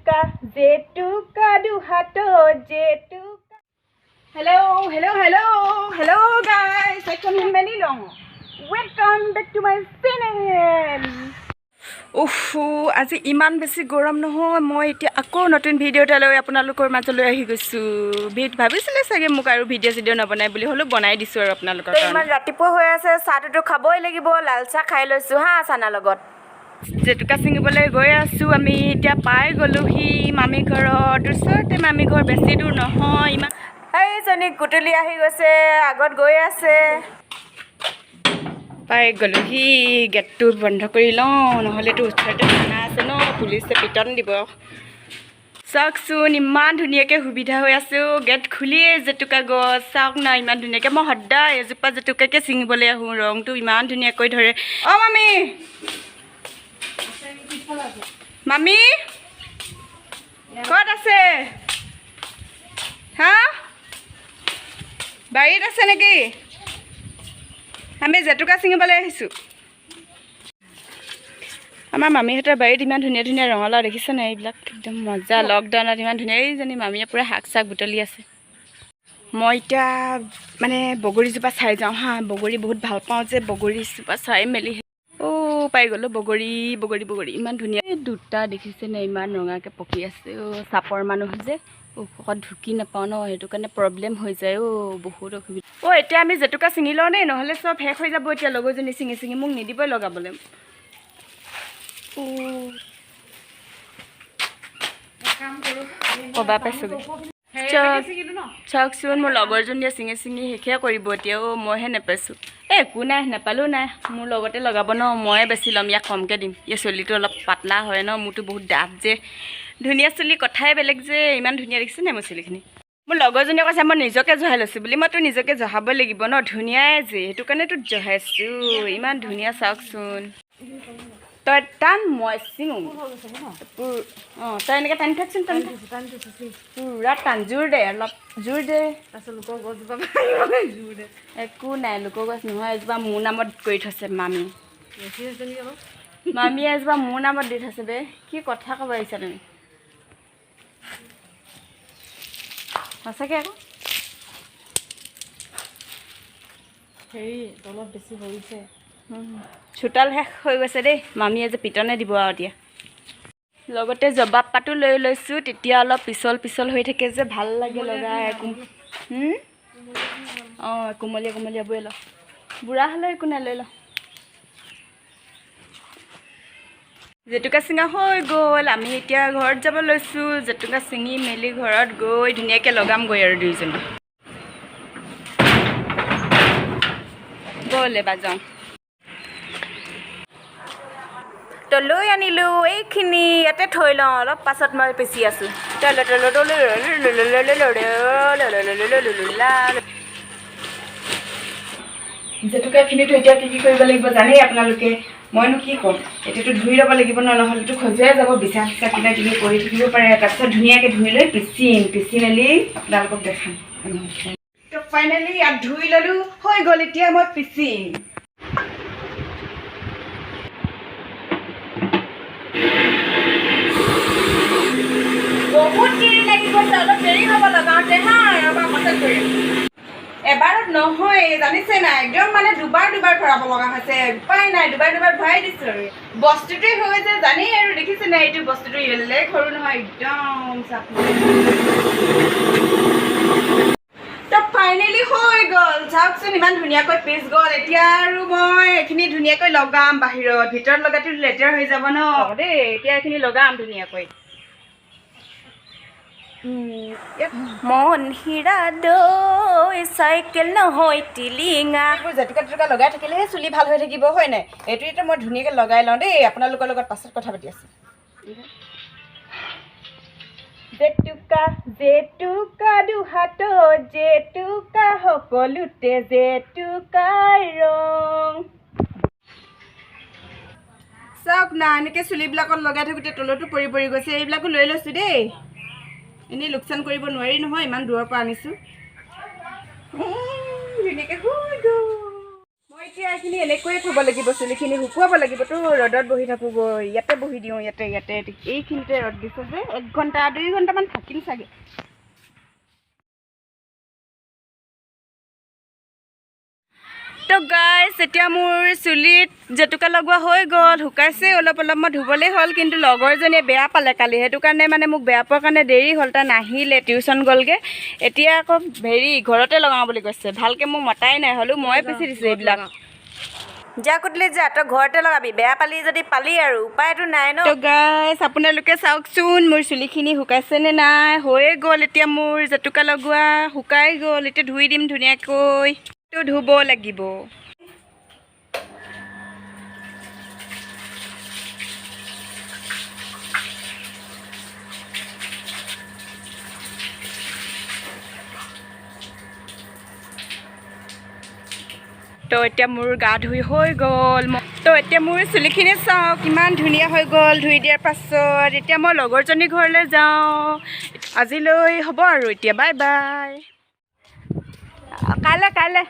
জেতুকা জেতুকা দুহাত জেতুকা হেল্ল' গাইজ welcome মেলি লওঁ welcome back to my channel আজি ইমান বেছি গৰম নহয় মই এতিয়া আকৌ নতুন ভিডিঅ' এটা লৈ আপোনালোকৰ মাজলৈ আহি গৈছোঁ ভাবিছিলে চাগে মোক আৰু ভিডিঅ' নবনাই বুলি হ'লেও বনাই দিছোঁ আৰু আপোনালোকৰ কাৰণে ইমান ৰাতিপুৱা হৈ আছে চাহটোতো খাবই লাগিব লাল চাহ খাই লৈছোঁ হা চানা লগত জেতুকা ছিঙিবলৈ গৈ আছোঁ আমি এতিয়া পাই গ'লোহি মামী ঘৰত ওচৰতে মামী ঘৰ বেছি দূৰ নহয় ইমান এইজনী গুটলি আহি গৈছে আগত গৈ আছে পাই গ'লোহি গেটটো বন্ধ কৰি লওঁ নহ'লেতো ওচৰতে থানা আছে ন পুলিচে পিটন দিব চাওকচোন ইমান ধুনীয়াকৈ সুবিধা হৈ আছোঁ গেট খুলিয়ে জেতুকা গছ চাওক না ইমান ধুনীয়াকৈ মই সদায় এজোপা জেতুকাকৈ ছিঙিবলৈ আহোঁ ৰংটো ইমান ধুনীয়াকৈ ধৰে অঁ মামী মামী ক'ত আছে হা বাৰীত আছে নেকি আমি জেতুকা ছিঙিবলৈ আহিছোঁ আমাৰ মামীহঁতৰ বাৰীত ইমান ধুনীয়া ধুনীয়া ৰঙালাও দেখিছেনে এইবিলাক একদম মজা লকডাউনত ইমান ধুনীয়া এইজনী মামীয়ে পূৰা শাক চাক বুটলি আছে মই এতিয়া মানে বগৰীজোপা চাই যাওঁ হা বগৰী বহুত ভাল পাওঁ যে বগৰীজোপা চাই মেলি পাই গ'লোঁ বগৰী ইমান ধুনীয়া দুটা দেখিছেনে ইমান ৰঙাকৈ পকি আছে চাপৰ মানুহ যে ঔষধত ঢুকি নাপাওঁ ন সেইটো কাৰণে প্ৰব্লেম হৈ যায় বহুত অসুবিধা এতিয়া আমি জেতুকা ছিঙি লওঁ নে নহ'লে চব শেষ হৈ যাব এতিয়া লগৰজনী ছিঙি মোক নিদিবই লগাবলৈ ক'বা পাইছোগৈ চাওকচোন মোৰ লগৰজনীয়ে ছিঙি শেষে কৰিব এতিয়া মইহে নেপাইছোঁ একো নাই নেপালেও নাই মোৰ লগতে লগাব ন ময়ে বেছি ল'ম ইয়াক কমকৈ দিম এই চুলিটো অলপ পাতলা হয় ন মোৰতো বহুত ডাঠ যে ধুনীয়া চুলি কথাই বেলেগ যে ইমান ধুনীয়া দেখিছে নাই মোৰ চুলিখিনি মোৰ লগৰজনীয়ে কৈছে মই নিজকে জহাই লৈছোঁ বুলি মইতো নিজকে জহাবই লাগিব ন ধুনীয়াই যে সেইটো কাৰণেতো জহাইছোঁ ইমান ধুনীয়া চাওকচোন তই টান মই ছিঙো তই এনেকৈ টানি থাকচোন পূৰা টান জোৰ দে অলপ জোৰ দে লোকৰ গছজোপা জোৰ দে একো নাই লোকৰ গছ নহয় এজোপা মোৰ নামত কৰি থৈছে মামীয়ে এজোপা মোৰ নামত দি থৈছে বে কি কথা ক'ব আহিছা তুমি সঁচাকৈ আকৌ হেৰি তলত বেছি হৈছে চোতাল শেষ হৈ গৈছে দেই মামীয়ে যে পিটনে দিব আৰু এতিয়া লগতে জবাব পাতো লৈ লৈছোঁ তেতিয়া অলপ পিছল হৈ থাকে যে ভাল লাগে লগাই কোমলীয়া বৈ ল বুঢ়া হ'লে একো নাই লৈ ল জেতুকা ছিঙা হৈ গ'ল আমি এতিয়া ঘৰত যাব লৈছোঁ জেতুকা ছিঙি মেলি ঘৰত গৈ ধুনীয়াকৈ লগামগৈ আৰু দুইজনী ব'ল এবাৰ যাওঁ তো লৈ আনিলোঁ এইখিনি ইয়াতে থৈ লওঁ অলপ পাছত মই পিচি আছোঁ জেতুকাখিনিতো এতিয়া কি কৰিব লাগিব জানেই আপোনালোকে মইনো কি ক'ম এতিয়াতো ধুই ল'ব লাগিব নহ'লেতো খজুৱাই যাব বিচা কিবা কিবি কৰি থাকিব পাৰে তাৰপিছত ধুনীয়াকৈ ধুই লৈ পিচি মেলি আপোনালোকক দেখাম তো ফাইনেলি ইয়াত ধুই ল'লোঁ হৈ গ'ল এতিয়া মই পিচিম বহুত দেৰি লাগি গৈছে অলপ দেৰি হ'ব লগাওঁতে হা এবাৰ কথা কৰিম এবাৰত নহয় জানিছে নাই একদম মানে দুবাৰ ভৰাব লগা হৈছে উপায় নাই দুবাৰ ভৰাই দিছোঁ আৰু বস্তুটোৱে হৈ যে জানেই আৰু দেখিছে নাই এইটো বস্তুটো বেলেগ সৰু নহয় একদম তো ফাইনেলি হৈ গ'ল চাওকচোন ইমান ধুনীয়াকৈ পিচ গ'ল এতিয়া আৰু মই এইখিনি ধুনীয়াকৈ লগাম বাহিৰত ভিতৰত লগাটো লেতেৰা হৈ যাব ন দেই এতিয়া এইখিনি লগাম ধুনীয়াকৈ মন হীৰা দৈ চাইকেল নহয় টিলিঙা জেতুকা লগাই থাকিলেহে চুলি ভাল হৈ থাকিব হয় নাই এইটোতো মই ধুনীয়াকৈ লগাই লওঁ দেই আপোনালোকৰ লগত পাছত কথা পাতি আছোঁ জেতুকা দুহাত জেতুকা সকলোতে জেতুকাৰ ৰং চাওক না এনেকৈ চুলিবিলাকত লগাই থাকোঁতে তলতো পৰি গৈছে এইবিলাকো লৈ লৈছোঁ দেই এনেই লোকচান কৰিব নোৱাৰি নহয় ইমান দূৰৰ পৰা আনিছোঁ ধুনীয়াকৈ হৈ গ'ল মই এতিয়া এইখিনি এনেকৈয়ে থ'ব লাগিব, চুলিখিনি শুকুৱাব লাগিব। তো ৰ'দত বহি থাকোঁগৈ, ইয়াতে বহি দিওঁ, ইয়াতে এইখিনিতে ৰ'দ দিছে যে 1 ঘণ্টা 2 ঘণ্টামান থাকিম চাগে। তো গাইছ, এতিয়া মোৰ চুলিত জেতুকা লগোৱা হৈ গ'ল, শুকাইছে অলপ মই ধুবলৈ হ'ল। কিন্তু লগৰজনীয়ে বেয়া পালে কালি, সেইটো কাৰণে মানে মোক বেয়া পোৱাৰ কাৰণে দেৰি হ'ল। তাই নাহিলে, টিউশ্যন গ'লগৈ। এতিয়া আকৌ ঘৰতে লগাওঁ বুলি কৈছে, ভালকৈ মোক মতাই নাই, হ'লেও ময়ে পিচি দিছোঁ এইবিলাক। যা কুটলি যা, তই ঘৰতে লগাবি, বেয়া পালি যদি পালি আৰু উপায়তো নাই ন। তো গাইছ, আপোনালোকে চাওকচোন মোৰ চুলিখিনি শুকাইছেনে নাই। হৈয়ে গ'ল এতিয়া মোৰ জেতুকা লগোৱা, শুকাই গ'ল। এতিয়া ধুই দিম ধুনীয়াকৈ, তো ধুব লাগিব। তো এতিয়া মোৰ গা ধুই হৈ গ'ল। তো এতিয়া মোৰ চুলিখিনি চাওঁ কিমান ধুনীয়া হৈ গ'ল ধুই দিয়াৰ পাছত। এতিয়া মই লগৰজনীৰ ঘৰলৈ যাওঁ। আজিলৈ হ'ব আৰু এতিয়া, বাই বাই, কাইলৈ